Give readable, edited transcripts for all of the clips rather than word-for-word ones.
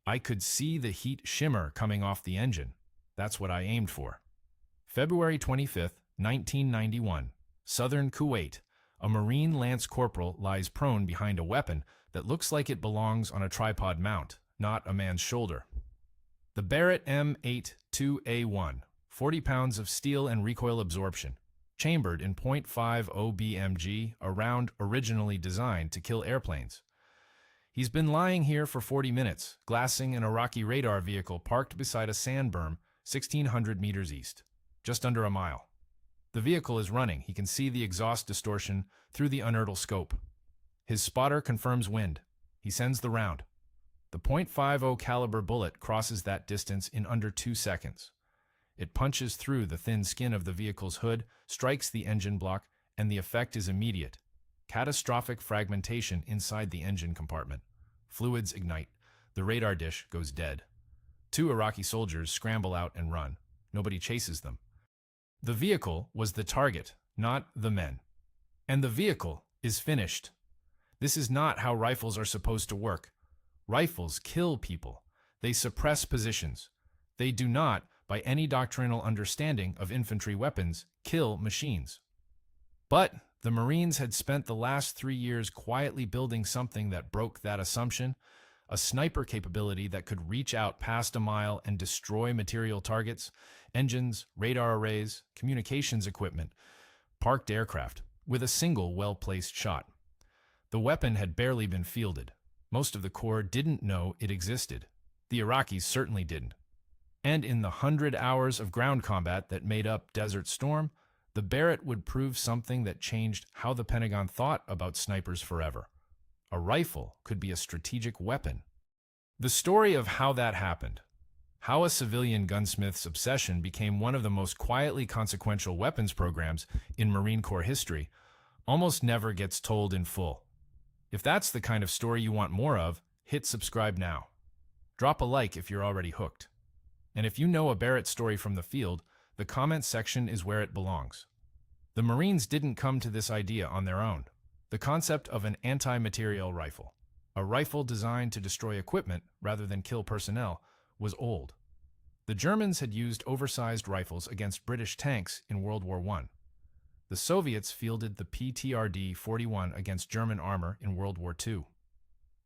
I could see the heat shimmer coming off the engine. That's what I aimed for. February 25th, 1991. Southern Kuwait. A Marine Lance Corporal lies prone behind a weapon that looks like it belongs on a tripod mount, not a man's shoulder. The Barrett M82A1. 40 pounds of steel and recoil absorption. Chambered in .50 BMG, a round originally designed to kill airplanes. He's been lying here for 40 minutes, glassing an Iraqi radar vehicle parked beside a sand berm 1,600 meters east, just under a mile. The vehicle is running. He can see the exhaust distortion through the unertl scope. His spotter confirms wind. He sends the round. The .50 caliber bullet crosses that distance in under 2 seconds. It punches through the thin skin of the vehicle's hood, strikes the engine block, and the effect is immediate. Catastrophic fragmentation inside the engine compartment. Fluids ignite. The radar dish goes dead. 2 Iraqi soldiers scramble out and run. Nobody chases them. The vehicle was the target, not the men. And the vehicle is finished. This is not how rifles are supposed to work. Rifles kill people. They suppress positions. They do not, by any doctrinal understanding of infantry weapons, kill machines. But the Marines had spent the last 3 years quietly building something that broke that assumption, a sniper capability that could reach out past a mile and destroy material targets, engines, radar arrays, communications equipment, parked aircraft, with a single well-placed shot. The weapon had barely been fielded. Most of the Corps didn't know it existed. The Iraqis certainly didn't. And in the 100 hours of ground combat that made up Desert Storm, the Barrett would prove something that changed how the Pentagon thought about snipers forever. A rifle could be a strategic weapon. The story of how that happened, how a civilian gunsmith's obsession became one of the most quietly consequential weapons programs in Marine Corps history, almost never gets told in full. If that's the kind of story you want more of, hit subscribe now. Drop a like if you're already hooked. And if you know a Barrett story from the field, the comments section is where it belongs. The Marines didn't come to this idea on their own. The concept of an anti-materiel rifle, a rifle designed to destroy equipment rather than kill personnel, was old. The Germans had used oversized rifles against British tanks in World War I. The Soviets fielded the PTRD-41 against German armor in World War II.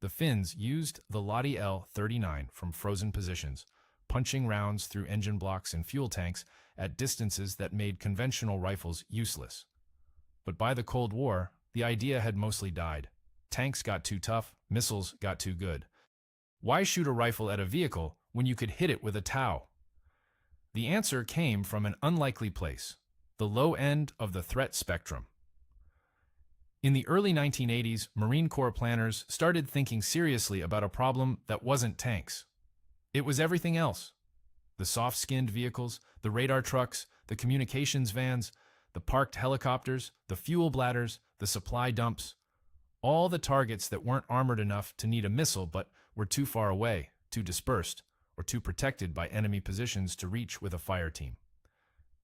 The Finns used the Lottie L-39 from frozen positions, punching rounds through engine blocks and fuel tanks at distances that made conventional rifles useless. But by the Cold War, the idea had mostly died. Tanks got too tough, missiles got too good. Why shoot a rifle at a vehicle when you could hit it with a TOW? The answer came from an unlikely place, the low end of the threat spectrum. In the early 1980s, Marine Corps planners started thinking seriously about a problem that wasn't tanks. It was everything else. The soft-skinned vehicles, the radar trucks, the communications vans, the parked helicopters, the fuel bladders, the supply dumps. All the targets that weren't armored enough to need a missile but were too far away, too dispersed, or too protected by enemy positions to reach with a fire team.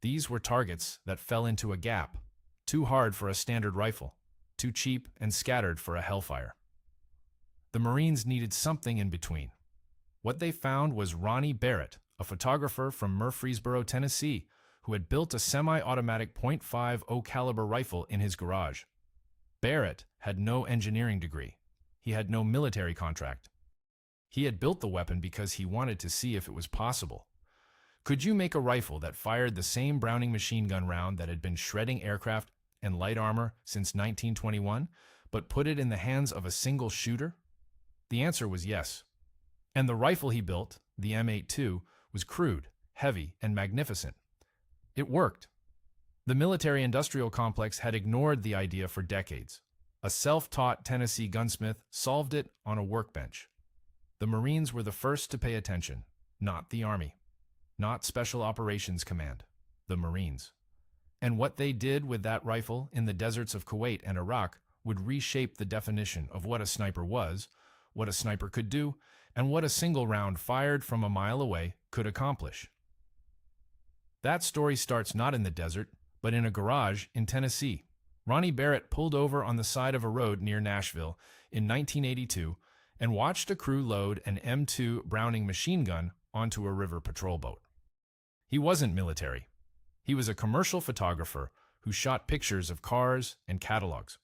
These were targets that fell into a gap, too hard for a standard rifle, too cheap and scattered for a Hellfire. The Marines needed something in between. What they found was Ronnie Barrett, a photographer from Murfreesboro, Tennessee, who had built a semi-automatic .50 caliber rifle in his garage. Barrett had no engineering degree. He had no military contract. He had built the weapon because he wanted to see if it was possible. Could you make a rifle that fired the same Browning machine gun round that had been shredding aircraft and light armor since 1921, but put it in the hands of a single shooter? The answer was yes. And the rifle he built, the M82, was crude, heavy, and magnificent. It worked. The military-industrial complex had ignored the idea for decades. A self-taught Tennessee gunsmith solved it on a workbench. The Marines were the first to pay attention, not the Army, not Special Operations Command, the Marines. And what they did with that rifle in the deserts of Kuwait and Iraq would reshape the definition of what a sniper was, what a sniper could do, and what a single round fired from a mile away could accomplish. That story starts not in the desert, but in a garage in Tennessee. Ronnie Barrett pulled over on the side of a road near Nashville in 1982 and watched a crew load an M2 Browning machine gun onto a river patrol boat. He wasn't military. He was a commercial photographer who shot pictures of cars and catalogs.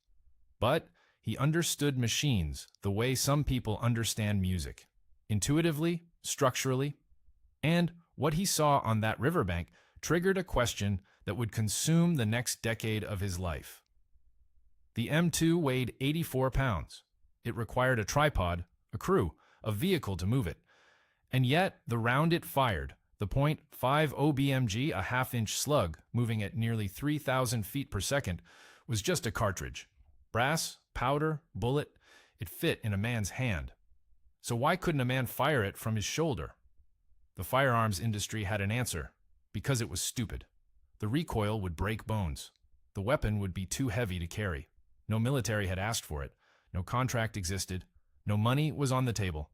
But he understood machines the way some people understand music, intuitively, structurally, and what he saw on that riverbank triggered a question that would consume the next decade of his life. The M2 weighed 84 pounds. It required a tripod, a crew, a vehicle to move it. And yet, the round it fired, the .50 BMG, a half-inch slug moving at nearly 3,000 feet per second, was just a cartridge. Brass, powder, bullet, it fit in a man's hand. So why couldn't a man fire it from his shoulder? The firearms industry had an answer. Because it was stupid. The recoil would break bones. The weapon would be too heavy to carry. No military had asked for it. No contract existed. No money was on the table.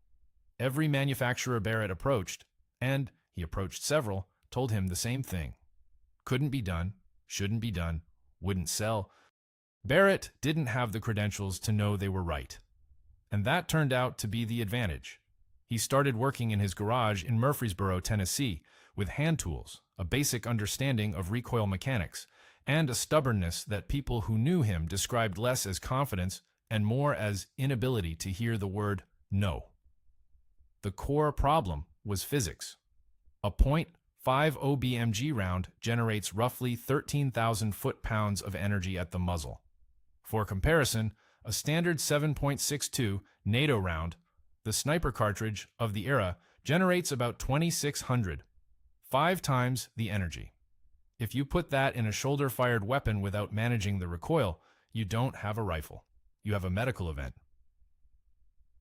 Every manufacturer Barrett approached, and he approached several, told him the same thing. Couldn't be done, shouldn't be done, wouldn't sell. Barrett didn't have the credentials to know they were right. And that turned out to be the advantage. He started working in his garage in Murfreesboro, Tennessee, with hand tools, a basic understanding of recoil mechanics, and a stubbornness that people who knew him described less as confidence and more as inability to hear the word no. The core problem was physics. A .50 BMG round generates roughly 13,000 foot-pounds of energy at the muzzle. For comparison, a standard 7.62 NATO round, the sniper cartridge of the era, generates about 2,600, 5 times the energy. If you put that in a shoulder-fired weapon without managing the recoil, you don't have a rifle. You have a medical event.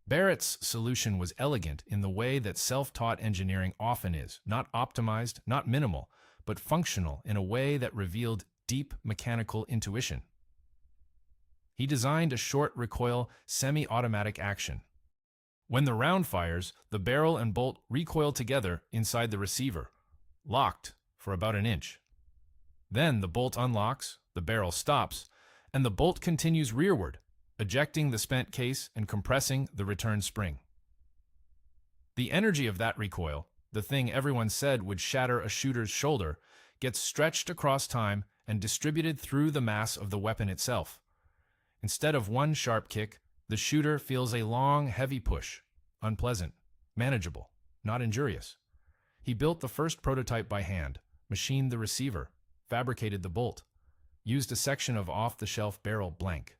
Barrett's solution was elegant in the way that self-taught engineering often is, not optimized, not minimal, but functional in a way that revealed deep mechanical intuition. He designed a short recoil, semi-automatic action. When the round fires, the barrel and bolt recoil together inside the receiver, locked for about an inch. Then the bolt unlocks, the barrel stops, and the bolt continues rearward, ejecting the spent case and compressing the return spring. The energy of that recoil, the thing everyone said would shatter a shooter's shoulder, gets stretched across time and distributed through the mass of the weapon itself. Instead of one sharp kick, the shooter feels a long, heavy push, unpleasant, manageable, not injurious. He built the first prototype by hand, machined the receiver, fabricated the bolt, used a section of off-the-shelf barrel blank.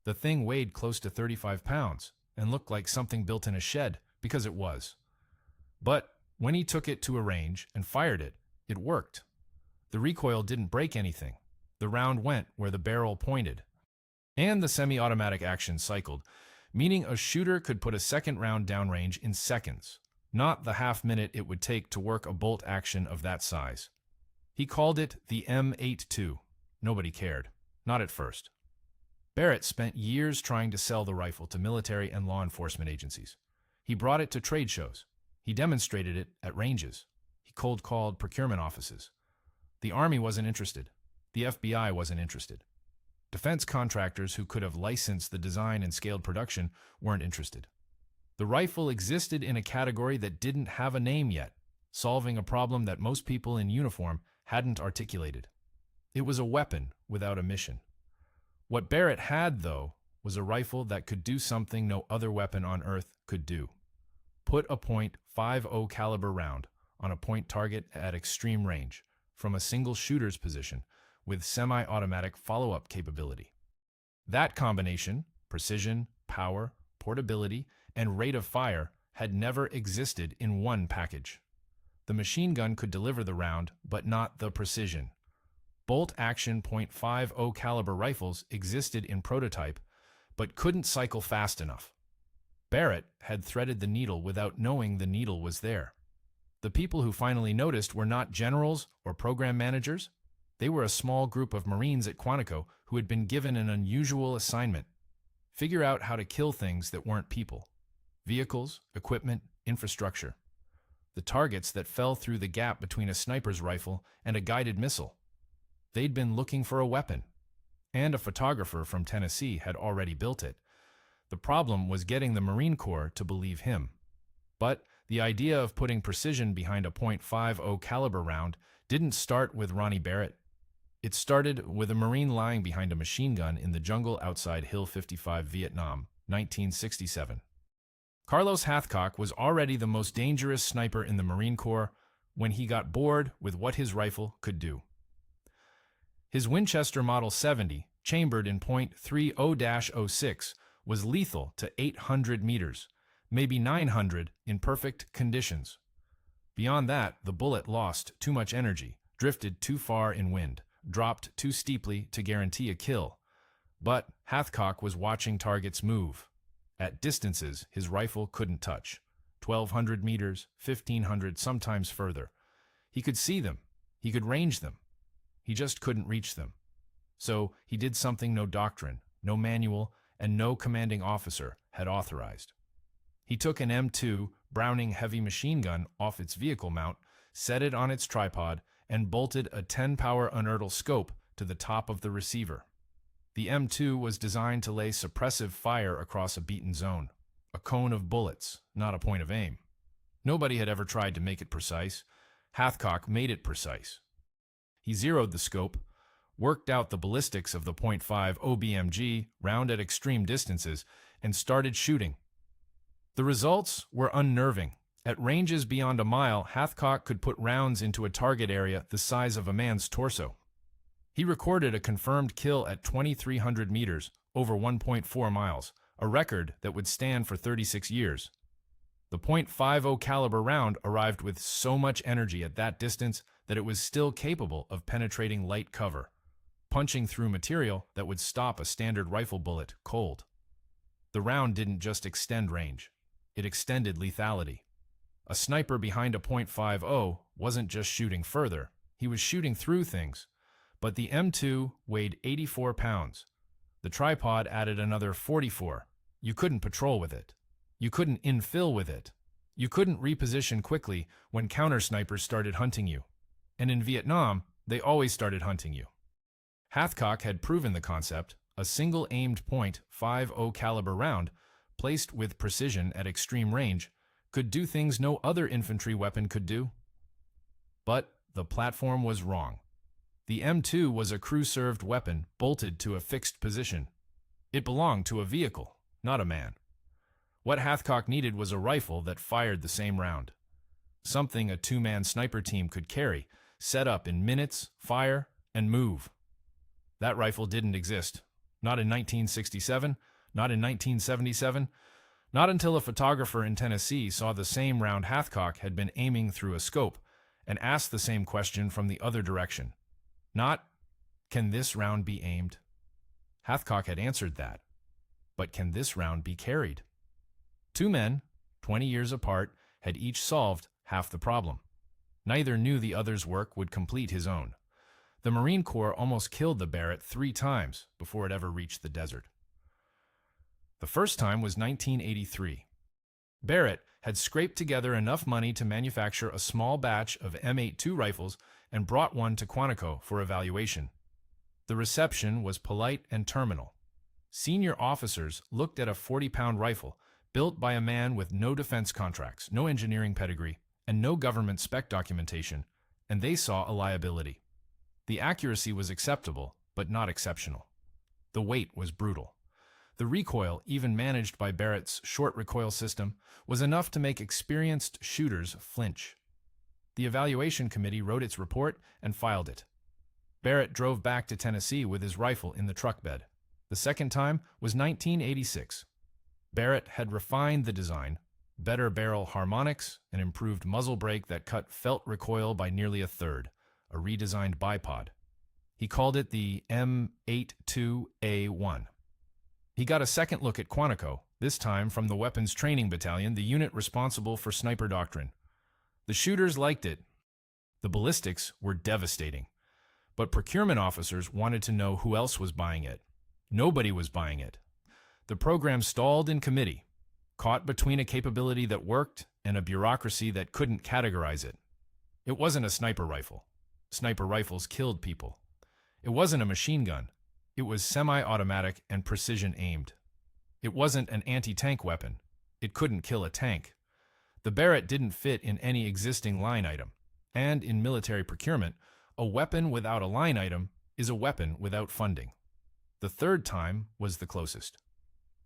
The thing weighed close to 35 pounds and looked like something built in a shed, because it was. But when he took it to a range and fired it, it worked. The recoil didn't break anything. The round went where the barrel pointed. And the semi-automatic action cycled, meaning a shooter could put a second round downrange in seconds, not the half-minute it would take to work a bolt action of that size. He called it the M82. Nobody cared. Not at first. Barrett spent years trying to sell the rifle to military and law enforcement agencies. He brought it to trade shows. He demonstrated it at ranges. He cold-called procurement offices. The Army wasn't interested. The FBI wasn't interested. Defense contractors who could have licensed the design and scaled production weren't interested. The rifle existed in a category that didn't have a name yet, solving a problem that most people in uniform hadn't articulated. It was a weapon without a mission. What Barrett had, though, was a rifle that could do something no other weapon on Earth could do. Put a .50 caliber round on a point target at extreme range from a single shooter's position with semi-automatic follow-up capability. That combination, precision, power, portability, and rate of fire, had never existed in one package. The machine gun could deliver the round, but not the precision. Bolt-action .50 caliber rifles existed in prototype, but couldn't cycle fast enough. Barrett had threaded the needle without knowing the needle was there. The people who finally noticed were not generals or program managers. They were a small group of Marines at Quantico who had been given an unusual assignment. Figure out how to kill things that weren't people. Vehicles, equipment, infrastructure. The targets that fell through the gap between a sniper's rifle and a guided missile. They'd been looking for a weapon. And a photographer from Tennessee had already built it. The problem was getting the Marine Corps to believe him. But the idea of putting precision behind a .50 caliber round didn't start with Ronnie Barrett. It started with a Marine lying behind a machine gun in the jungle outside Hill 55, Vietnam, 1967. Carlos Hathcock was already the most dangerous sniper in the Marine Corps when he got bored with what his rifle could do. His Winchester Model 70, chambered in .30-06, was lethal to 800 meters, maybe 900 in perfect conditions. Beyond that, the bullet lost too much energy, drifted too far in wind, dropped too steeply to guarantee a kill. But Hathcock was watching targets move. At distances his rifle couldn't touch, 1,200 meters, 1,500, sometimes further. He could see them, he could range them. He just couldn't reach them. So he did something no doctrine, no manual, and no commanding officer had authorized. He took an M2 Browning heavy machine gun off its vehicle mount, set it on its tripod, and bolted a 10-power unertl scope to the top of the receiver. The M2 was designed to lay suppressive fire across a beaten zone, a cone of bullets, not a point of aim. Nobody had ever tried to make it precise. Hathcock made it precise. He zeroed the scope, worked out the ballistics of the .50 BMG round at extreme distances, and started shooting. The results were unnerving. At ranges beyond a mile, Hathcock could put rounds into a target area the size of a man's torso. He recorded a confirmed kill at 2,300 meters, over 1.4 miles, a record that would stand for 36 years. The .50 caliber round arrived with so much energy at that distance that it was still capable of penetrating light cover, punching through material that would stop a standard rifle bullet cold. The round didn't just extend range, it extended lethality. A sniper behind a .50 wasn't just shooting further, he was shooting through things. But the M2 weighed 84 pounds. The tripod added another 44. You couldn't patrol with it. You couldn't infill with it. You couldn't reposition quickly when counter-snipers started hunting you. And in Vietnam, they always started hunting you. Hathcock had proven the concept. A single aimed .50 caliber round, placed with precision at extreme range, could do things no other infantry weapon could do. But the platform was wrong. The M2 was a crew-served weapon bolted to a fixed position. It belonged to a vehicle, not a man. What Hathcock needed was a rifle that fired the same round. Something a two-man sniper team could carry, set up in minutes, fire, and move. That rifle didn't exist. Not in 1967, not in 1977, not until a photographer in Tennessee saw the same round Hathcock had been aiming through a scope and asked the same question from the other direction. Not, can this round be aimed? Hathcock had answered that. But can this round be carried? Two men, 20 years apart, had each solved half the problem. Neither knew the other's work would complete his own. The Marine Corps almost killed the Barrett 3 times before it ever reached the desert. The first time was 1983. Barrett had scraped together enough money to manufacture a small batch of M82 rifles and brought one to Quantico for evaluation. The reception was polite and terminal. Senior officers looked at a 40-pound rifle built by a man with no defense contracts, no engineering pedigree, and no government spec documentation, and they saw a liability. The accuracy was acceptable, but not exceptional. The weight was brutal. The recoil, even managed by Barrett's short recoil system, was enough to make experienced shooters flinch. The evaluation committee wrote its report and filed it. Barrett drove back to Tennessee with his rifle in the truck bed. The second time was 1986. Barrett had refined the design, better barrel harmonics, an improved muzzle brake that cut felt recoil by nearly a third, a redesigned bipod. He called it the M82A1. He got a second look at Quantico, this time from the Weapons Training Battalion, the unit responsible for sniper doctrine. The shooters liked it. The ballistics were devastating. But procurement officers wanted to know who else was buying it. Nobody was buying it. The program stalled in committee, caught between a capability that worked and a bureaucracy that couldn't categorize it. It wasn't a sniper rifle. Sniper rifles killed people. It wasn't a machine gun. It was semi-automatic and precision-aimed. It wasn't an anti-tank weapon. It couldn't kill a tank. The Barrett didn't fit in any existing line item. And in military procurement, a weapon without a line item is a weapon without funding. The third time was the closest.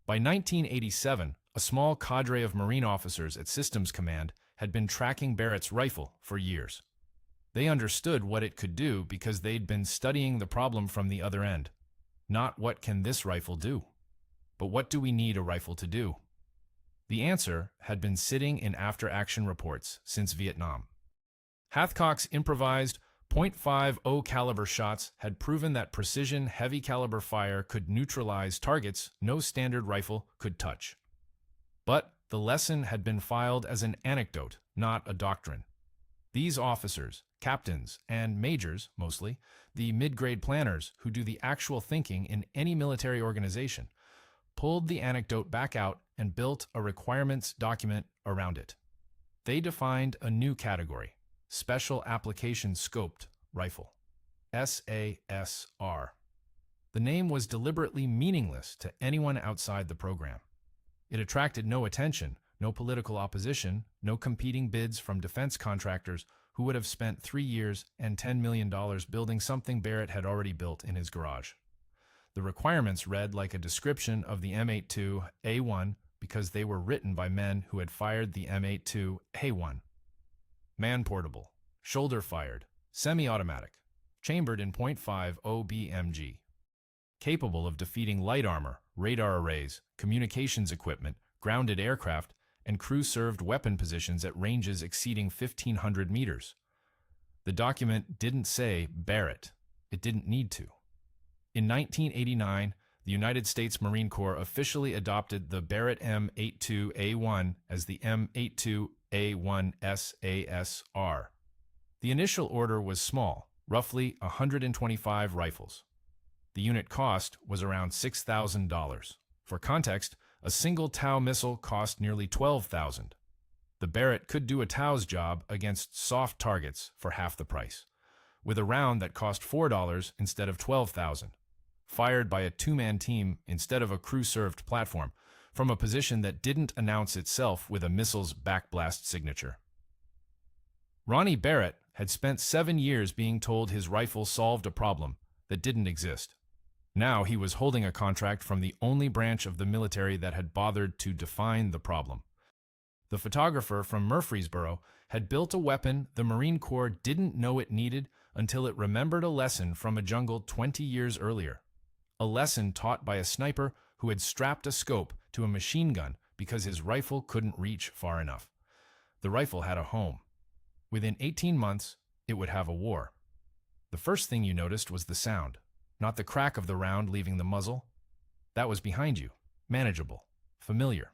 By 1987, a small cadre of Marine officers at Systems Command had been tracking Barrett's rifle for years. They understood what it could do because they'd been studying the problem from the other end. Not what can this rifle do, but what do we need a rifle to do? The answer had been sitting in after-action reports since Vietnam. Hathcock's improvised .50 caliber shots had proven that precision heavy caliber fire could neutralize targets no standard rifle could touch. But the lesson had been filed as an anecdote, not a doctrine. These officers, captains, and majors, mostly, the mid-grade planners who do the actual thinking in any military organization, pulled the anecdote back out and built a requirements document around it. They defined a new category, Special Application Scoped Rifle, SASR. The name was deliberately meaningless to anyone outside the program. It attracted no attention, no political opposition, no competing bids from defense contractors who would have spent 3 years and $10 million building something Barrett had already built in his garage. The requirements read like a description of the M82A1 because they were written by men who had fired the M82A1. Man-portable, shoulder-fired, semi-automatic, chambered in .50 BMG. Capable of defeating light armor, radar arrays, communications equipment, grounded aircraft, and crew-served weapon positions at ranges exceeding 1,500 meters. The document didn't say Barrett. It didn't need to. In 1989, the United States Marine Corps officially adopted the Barrett M82A1 as the M82A1 SASR. The initial order was small, roughly 125 rifles. The unit cost was around $6,000. For context, a single Tau missile cost nearly $12,000. The Barrett could do a Tau's job against soft targets for half the price, with a round that cost $4 instead of $12,000, fired by a two-man team instead of a crew-served platform, from a position that didn't announce itself with a missile's backblast signature. Ronnie Barrett had spent 7 years being told his rifle solved a problem that didn't exist. Now he was holding a contract from the only branch of the military that had bothered to define the problem. The photographer from Murfreesboro had built a weapon the Marine Corps didn't know it needed until it remembered a lesson from a jungle 20 years earlier. A lesson taught by a sniper who had strapped a scope to a machine gun because his rifle couldn't reach far enough. The rifle had a home. Within 18 months, it would have a war. The first thing you noticed was the sound. Not the crack of the round leaving the muzzle. That was behind you, manageable, familiar,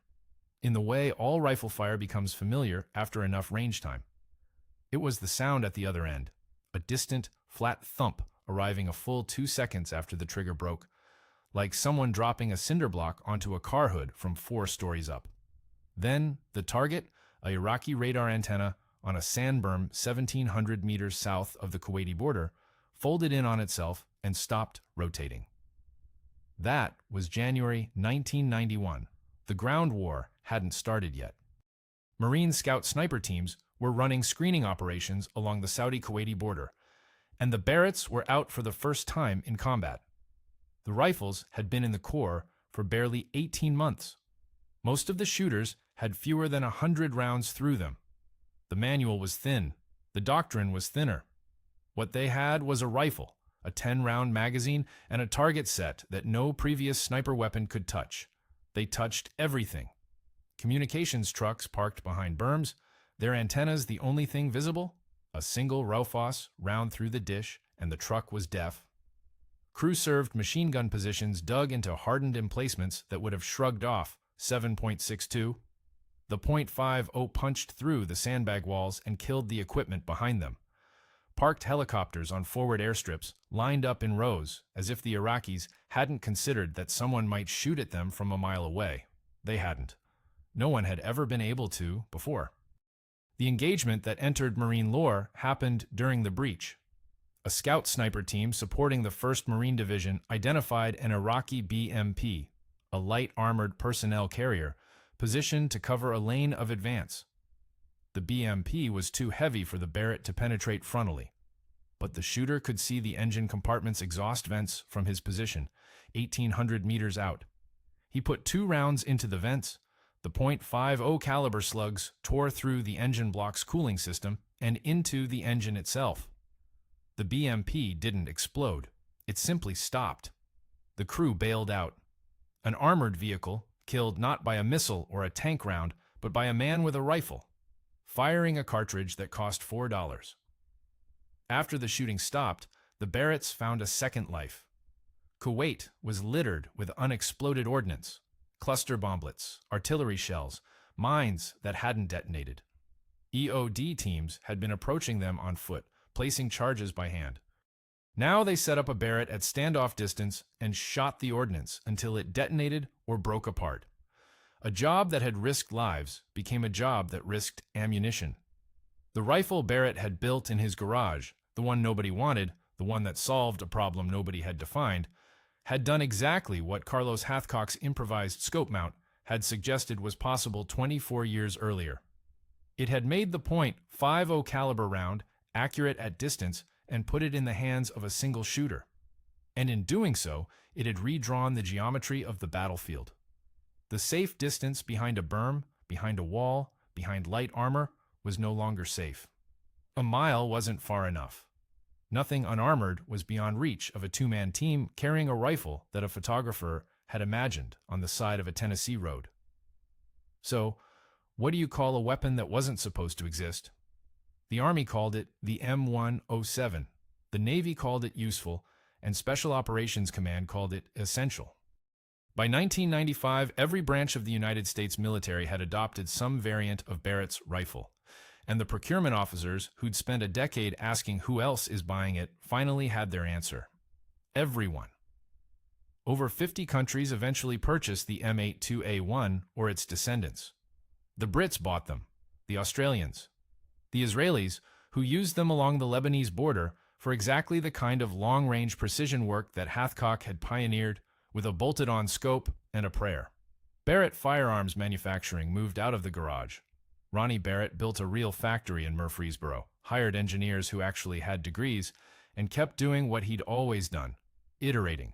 in the way all rifle fire becomes familiar after enough range time. It was the sound at the other end, a distant, flat thump arriving a full 2 seconds after the trigger broke, like someone dropping a cinder block onto a car hood from 4 stories up. Then the target, a Iraqi radar antenna on a sand berm 1,700 meters south of the Kuwaiti border, folded in on itself and stopped rotating. That was January 1991. The ground war hadn't started yet. Marine scout sniper teams were running screening operations along the Saudi-Kuwaiti border, and the Barretts were out for the first time in combat. The rifles had been in the Corps for barely 18 months. Most of the shooters had fewer than 100 rounds through them. The manual was thin. The doctrine was thinner. What they had was a rifle, a 10-round magazine, and a target set that no previous sniper weapon could touch. They touched everything. Communications trucks parked behind berms, their antennas the only thing visible, a single Raufoss round through the dish, and the truck was deaf. Crew-served machine gun positions dug into hardened emplacements that would have shrugged off 7.62. The .50 punched through the sandbag walls and killed the equipment behind them. Parked helicopters on forward airstrips lined up in rows as if the Iraqis hadn't considered that someone might shoot at them from a mile away. They hadn't. No one had ever been able to before. The engagement that entered Marine lore happened during the breach. A scout sniper team supporting the 1st Marine Division identified an Iraqi BMP, a light armored personnel carrier positioned to cover a lane of advance. The BMP was too heavy for the Barrett to penetrate frontally, but the shooter could see the engine compartment's exhaust vents from his position, 1,800 meters out. He put 2 rounds into the vents. The .50 caliber slugs tore through the engine block's cooling system and into the engine itself. The BMP didn't explode. It simply stopped. The crew bailed out. An armored vehicle, killed not by a missile or a tank round, but by a man with a rifle, firing a cartridge that cost $4. After the shooting stopped, the Barretts found a second life. Kuwait was littered with unexploded ordnance, cluster bomblets, artillery shells, mines that hadn't detonated. EOD teams had been approaching them on foot, placing charges by hand. Now they set up a Barrett at standoff distance and shot the ordnance until it detonated or broke apart. A job that had risked lives became a job that risked ammunition. The rifle Barrett had built in his garage, the one nobody wanted, the one that solved a problem nobody had defined, had done exactly what Carlos Hathcock's improvised scope mount had suggested was possible 24 years earlier. It had made the .50 caliber round accurate at distance and put it in the hands of a single shooter. And in doing so, it had redrawn the geometry of the battlefield. The safe distance behind a berm, behind a wall, behind light armor was no longer safe. A mile wasn't far enough. Nothing unarmored was beyond reach of a 2-man team carrying a rifle that a photographer had imagined on the side of a Tennessee road. So, what do you call a weapon that wasn't supposed to exist? The Army called it the M107, the Navy called it useful, and Special Operations Command called it essential. By 1995, every branch of the United States military had adopted some variant of Barrett's rifle, and the procurement officers who'd spent a decade asking who else is buying it finally had their answer. Everyone. Over 50 countries eventually purchased the M82A1 or its descendants. The Brits bought them, the Australians, the Israelis, who used them along the Lebanese border for exactly the kind of long-range precision work that Hathcock had pioneered with a bolted-on scope and a prayer. Barrett Firearms Manufacturing moved out of the garage. Ronnie Barrett built a real factory in Murfreesboro, hired engineers who actually had degrees, and kept doing what he'd always done, iterating.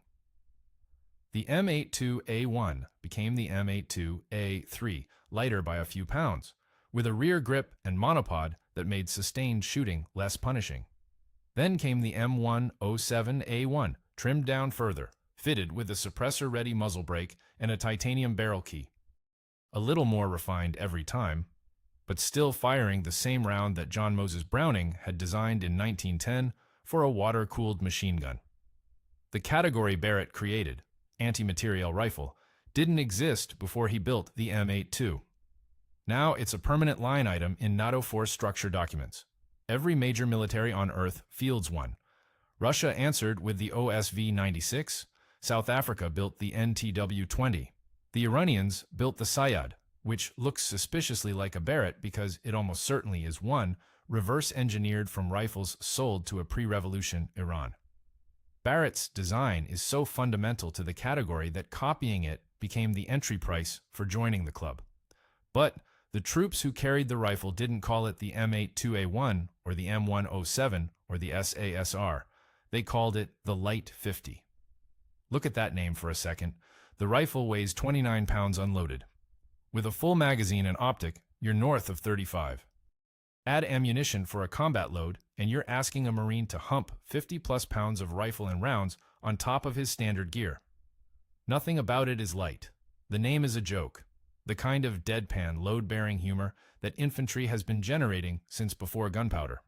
The M82A1 became the M82A3, lighter by a few pounds, with a rear grip and monopod that made sustained shooting less punishing. Then came the M107A1, trimmed down further, fitted with a suppressor-ready muzzle brake and a titanium barrel key. A little more refined every time, but still firing the same round that John Moses Browning had designed in 1910 for a water-cooled machine gun. The category Barrett created, anti-materiel rifle, didn't exist before he built the M82. Now it's a permanent line item in NATO force structure documents. Every major military on Earth fields one. Russia answered with the OSV-96. South Africa built the NTW-20. The Iranians built the Sayad, which looks suspiciously like a Barrett because it almost certainly is one, reverse-engineered from rifles sold to a pre-revolution Iran. Barrett's design is so fundamental to the category that copying it became the entry price for joining the club. But the troops who carried the rifle didn't call it the M82A1 or the M107 or the SASR. They called it the Light 50. Look at that name for a second. The rifle weighs 29 pounds unloaded. With a full magazine and optic, you're north of 35. Add ammunition for a combat load, and you're asking a Marine to hump 50-plus pounds of rifle and rounds on top of his standard gear. Nothing about it is light. The name is a joke, the kind of deadpan, load-bearing humor that infantry has been generating since before gunpowder.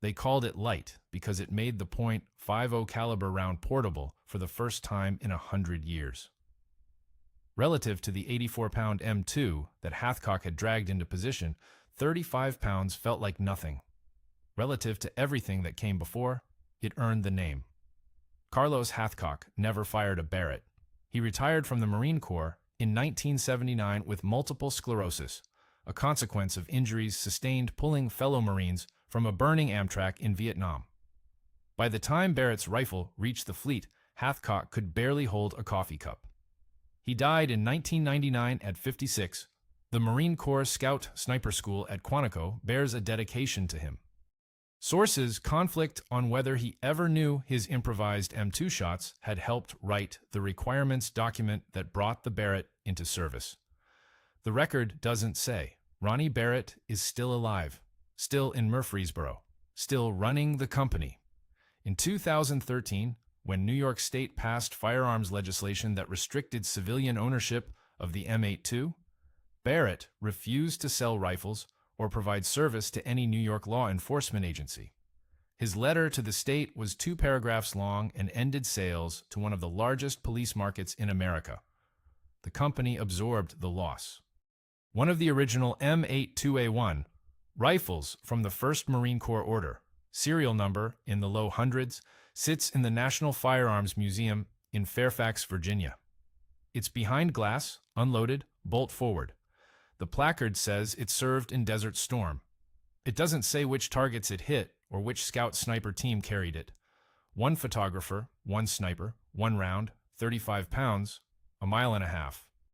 They called it light because it made the .50 caliber round portable for the first time in 100 years. Relative to the 84-pound M2 that Hathcock had dragged into position, 35 pounds felt like nothing. Relative to everything that came before, it earned the name. Carlos Hathcock never fired a Barrett. He retired from the Marine Corps in 1979 with multiple sclerosis, a consequence of injuries sustained pulling fellow Marines from a burning Amtrak in Vietnam. By the time Barrett's rifle reached the fleet, Hathcock could barely hold a coffee cup. He died in 1999 at 56. The Marine Corps Scout Sniper School at Quantico bears a dedication to him. Sources conflict on whether he ever knew his improvised M2 shots had helped write the requirements document that brought the Barrett into service. The record doesn't say. Ronnie Barrett is still alive, still in Murfreesboro, still running the company. In 2013, when New York State passed firearms legislation that restricted civilian ownership of the M82, Barrett refused to sell rifles or provide service to any New York law enforcement agency. His letter to the state was 2 paragraphs long and ended sales to one of the largest police markets in America. The company absorbed the loss. One of the original M82A1 rifles from the 1st Marine Corps order, serial number in the low hundreds, sits in the National Firearms Museum in Fairfax, Virginia. It's behind glass, unloaded, bolt forward. The placard says it served in Desert Storm. It doesn't say which targets it hit or which scout sniper team carried it. 1 photographer, 1 sniper, 1 round, 35 pounds, a mile and a half.